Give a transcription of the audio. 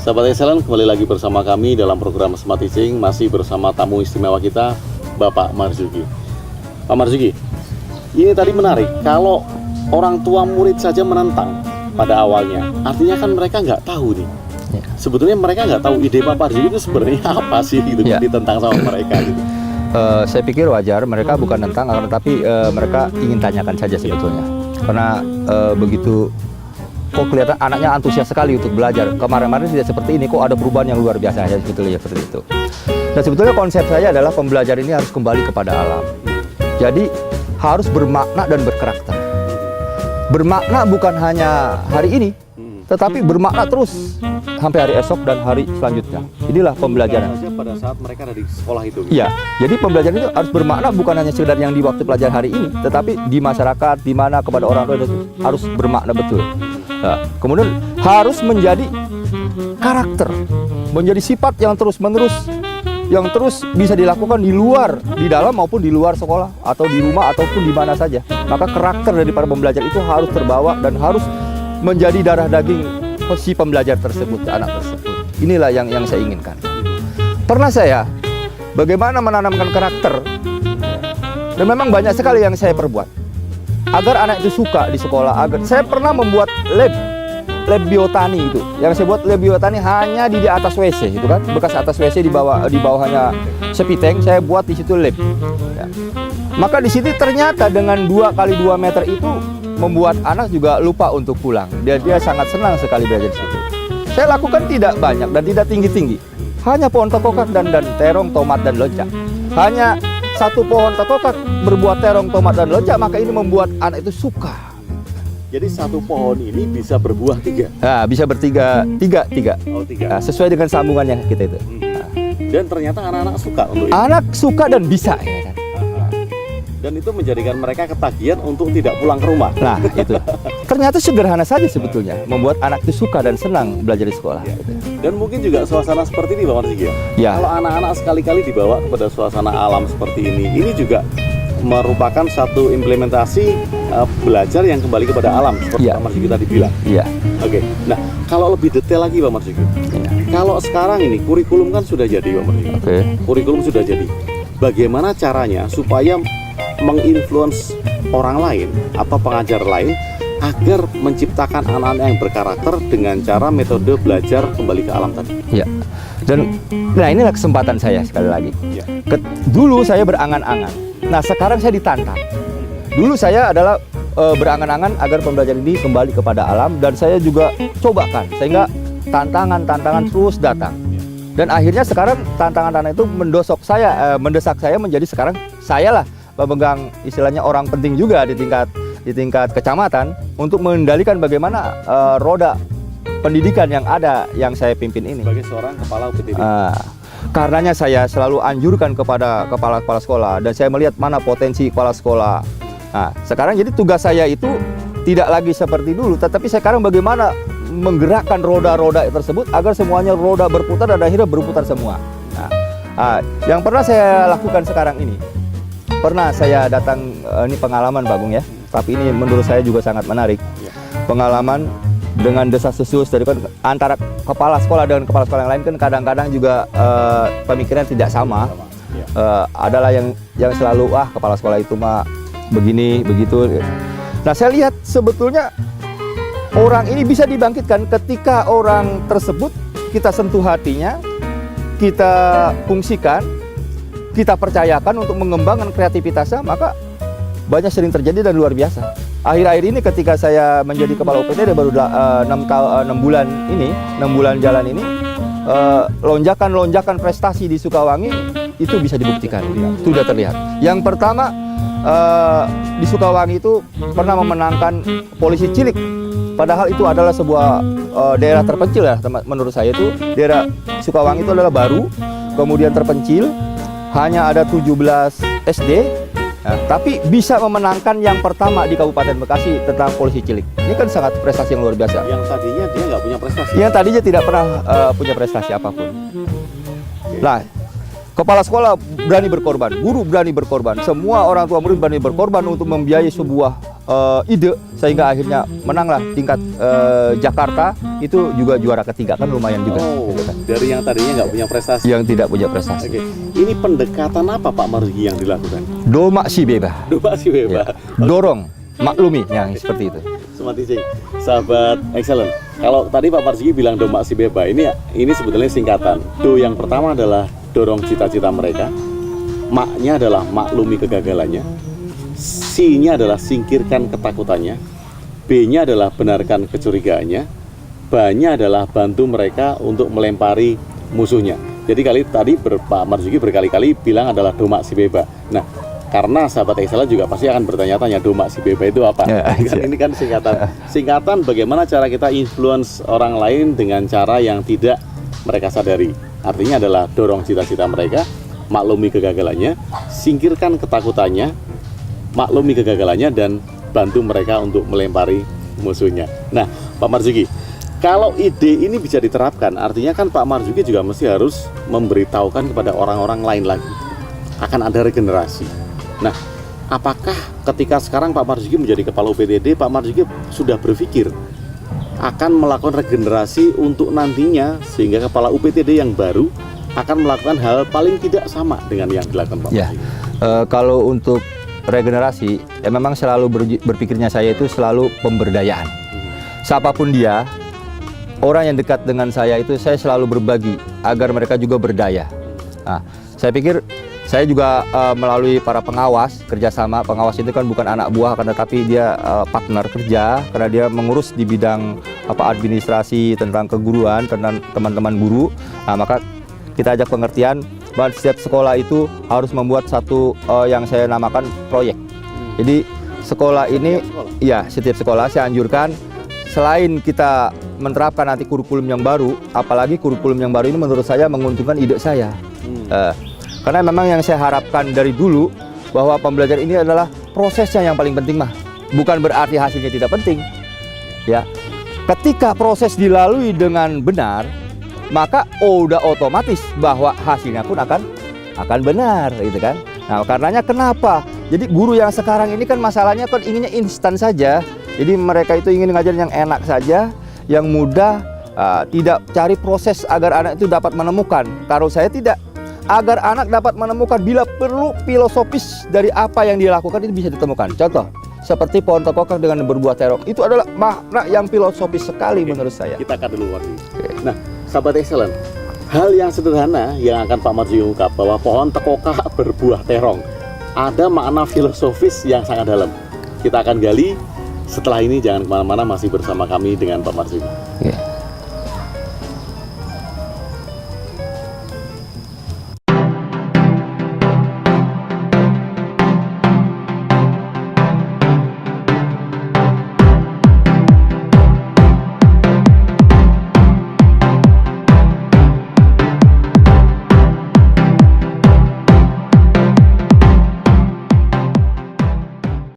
Sahabat Excellent, kembali lagi bersama kami dalam program Smart Teaching, masih bersama tamu istimewa kita, Bapak Marzuki. Pak Marzuki, ini tadi menarik, kalau orang tua murid saja menentang pada awalnya, artinya kan mereka nggak tahu nih. Sebetulnya mereka nggak tahu ide Pak Marzuki itu sebenarnya apa sih gitu, ditentang sama mereka gitu. Saya pikir wajar, mereka bukan tentang, tapi mereka ingin tanyakan saja sebetulnya. Karena begitu kok kelihatan anaknya antusias sekali untuk belajar. Kemarin-kemarin tidak seperti ini, kok ada perubahan yang luar biasa ya sebetulnya seperti itu. Dan sebetulnya konsep saya adalah pembelajaran ini harus kembali kepada alam. Jadi harus bermakna dan berkarakter. Bermakna bukan hanya hari ini, tetapi bermakna terus sampai hari esok dan hari selanjutnya. Inilah pembelajaran. Pada saat mereka ada di sekolah itu. Iya, jadi pembelajaran itu harus bermakna bukan hanya sekedar yang di waktu pelajaran hari ini, tetapi di masyarakat, di mana kepada orang tua itu harus bermakna betul. Nah, kemudian harus menjadi karakter, menjadi sifat yang terus-menerus, yang terus bisa dilakukan di luar, di dalam maupun di luar sekolah, atau di rumah, ataupun di mana saja. Maka karakter dari para pembelajar itu harus terbawa dan harus menjadi darah daging si pembelajar tersebut, anak tersebut. Inilah yang saya inginkan. Pernah saya bagaimana menanamkan karakter, dan memang banyak sekali yang saya perbuat agar anak itu suka di sekolah. Agar saya pernah membuat lab biotani itu. Yang saya buat lab biotani hanya di atas WC itu kan, bekas atas WC di bawahnya sepiteng, saya buat di situ lab. Ya. Maka di situ ternyata dengan 2 kali 2 meter itu membuat anak juga lupa untuk pulang. Dia sangat senang sekali belajar di situ. Saya lakukan tidak banyak dan tidak tinggi-tinggi. Hanya pohon tekokak dan terong, tomat dan locak. Hanya satu pohon tekokak berbuat terong, tomat dan locak, maka ini membuat anak itu suka. Jadi satu pohon ini bisa berbuah 3. Nah, bisa bertiga, tiga. Oh, 3. Nah, sesuai dengan sambungannya kita itu. Nah. Dan ternyata anak-anak suka untuk itu. Anak suka dan bisa, ya kan? Dan itu menjadikan mereka ketagihan untuk tidak pulang ke rumah. Nah, itu. Ternyata sederhana saja sebetulnya, membuat anak itu suka dan senang belajar di sekolah. Ya. Dan mungkin juga suasana seperti ini, Pak Marzuki. Ya. Kalau anak-anak sekali-kali dibawa kepada suasana alam seperti ini juga merupakan satu implementasi belajar yang kembali kepada alam, seperti Pak Marzuki tadi bilang. Iya. Oke. Nah, kalau lebih detail lagi, Pak Marzuki. Ya. Kalau sekarang ini kurikulum kan sudah jadi, Pak Marzuki. Oke. Kurikulum sudah jadi. Bagaimana caranya supaya menginfluence orang lain atau pengajar lain agar menciptakan anak-anak yang berkarakter dengan cara metode belajar kembali ke alam tadi? Ya. Dan nah inilah kesempatan saya sekali lagi. Ya. Dulu saya berangan-angan. Nah, sekarang saya ditantang. Dulu saya adalah berangan-angan agar pembelajaran ini kembali kepada alam, dan saya juga cobakan sehingga tantangan-tantangan terus datang. Dan akhirnya sekarang tantangan-tantangan itu mendesak saya menjadi sekarang saya lah pemegang istilahnya orang penting juga di tingkat kecamatan untuk mengendalikan bagaimana roda pendidikan yang ada yang saya pimpin ini. Sebagai seorang kepala UPTD. Karenanya saya selalu anjurkan kepada kepala-kepala sekolah, dan saya melihat mana potensi kepala sekolah. Nah, sekarang jadi tugas saya itu tidak lagi seperti dulu, tetapi sekarang bagaimana menggerakkan roda-roda tersebut agar semuanya roda berputar dan akhirnya berputar semua. Nah, yang pernah saya lakukan sekarang ini, pernah saya datang, ini pengalaman Pak Gung ya, tapi ini menurut saya juga sangat menarik. Pengalaman dengan desas-desus dari antara kepala sekolah dengan kepala sekolah yang lain kan kadang-kadang juga pemikiran tidak sama. Adalah yang selalu kepala sekolah itu mah begini begitu. Nah, saya lihat sebetulnya orang ini bisa dibangkitkan ketika orang tersebut kita sentuh hatinya, kita fungsikan, kita percayakan untuk mengembangkan kreativitasnya, maka banyak sering terjadi dan luar biasa. Akhir-akhir ini ketika saya menjadi kepala UPTD baru 6 bulan ini, 6 bulan jalan ini, lonjakan prestasi di Sukawangi itu bisa dibuktikan, itu sudah terlihat. Yang pertama, di Sukawangi itu pernah memenangkan polisi cilik, padahal itu adalah sebuah daerah terpencil ya, menurut saya itu daerah Sukawangi itu adalah baru, kemudian terpencil, hanya ada 17 SD. Nah, tapi bisa memenangkan yang pertama di Kabupaten Bekasi tentang polisi cilik. Ini kan sangat prestasi yang luar biasa. Yang tadinya dia nggak punya prestasi. Yang tadinya tidak pernah punya prestasi apapun. Nah, kepala sekolah berani berkorban, guru berani berkorban, semua orang tua murid berani berkorban untuk membiayai sebuah ide sehingga akhirnya menanglah tingkat Jakarta, itu juga juara ketiga, kan lumayan juga. Oh, gitu kan. dari yang tadinya nggak punya prestasi. Yang tidak punya prestasi. Oke, ini pendekatan apa Pak Marzuki yang dilakukan? Doma si beba. Doa sih Ya. Pak. Dorong, maklumi, yang seperti itu. Smart Teaching, sahabat excellent. Kalau tadi Pak Marzuki bilang Doma si beba, ini sebetulnya singkatan. Do yang pertama adalah dorong cita-cita mereka. Maknya adalah maklumi kegagalannya. C-nya adalah singkirkan ketakutannya. B-nya adalah benarkan kecurigaannya. B-nya adalah bantu mereka untuk melempari musuhnya. Jadi tadi Pak Marzuki berkali-kali bilang adalah Doma si beba. Nah, karena sahabat excellent juga pasti akan bertanya-tanya Doma si beba itu apa? Ya, Ini kan singkatan bagaimana cara kita influence orang lain dengan cara yang tidak mereka sadari. Artinya adalah dorong cita-cita mereka, maklumi kegagalannya, singkirkan ketakutannya, maklumi kegagalannya, dan bantu mereka untuk melempari musuhnya. Nah, Pak Marzuki, kalau ide ini bisa diterapkan, artinya kan Pak Marzuki juga mesti harus memberitahukan kepada orang-orang lain lagi akan ada regenerasi. Nah, apakah ketika sekarang Pak Marzuki menjadi kepala UPTD, Pak Marzuki sudah berpikir akan melakukan regenerasi untuk nantinya sehingga kepala UPTD yang baru akan melakukan hal paling tidak sama dengan yang dilakukan Pak Ya, Marzuki? kalau untuk regenerasi, ya memang selalu berpikirnya saya itu selalu pemberdayaan. Siapapun dia, orang yang dekat dengan saya itu saya selalu berbagi agar mereka juga berdaya. Nah, saya pikir saya juga melalui para pengawas, kerjasama. Pengawas itu kan bukan anak buah, kan, tetapi dia partner kerja karena dia mengurus di bidang administrasi, tentang keguruan, tentang teman-teman guru. Nah, maka kita ajak pengertian bahwa setiap sekolah itu harus membuat satu yang saya namakan proyek. Jadi sekolah ini, ya setiap sekolah saya anjurkan selain kita menerapkan nanti kurikulum yang baru, apalagi kurikulum yang baru ini menurut saya menguntungkan ide saya. Karena memang yang saya harapkan dari dulu bahwa pembelajaran ini adalah prosesnya yang paling penting mah. Bukan berarti hasilnya tidak penting. Ya, ketika proses dilalui dengan benar, maka udah otomatis bahwa hasilnya pun akan benar, gitu kan. Nah, karenanya kenapa? Jadi guru yang sekarang ini kan masalahnya kan inginnya instan saja. Jadi mereka itu ingin ngajarin yang enak saja, yang mudah, tidak cari proses agar anak itu dapat menemukan. Kalau saya tidak, agar anak dapat menemukan bila perlu filosofis dari apa yang dilakukan itu bisa ditemukan. Contoh, seperti pohon tekokang dengan berbuah terong, itu adalah makna yang filosofis sekali menurut saya. Kita akan dulu waktu. Nah, sahabat excellent, hal yang sederhana yang akan Pak Marzuki ungkap bahwa pohon tekokang berbuah terong ada makna filosofis yang sangat dalam. Kita akan gali setelah ini, jangan kemana-mana, masih bersama kami dengan Pak Marzuki.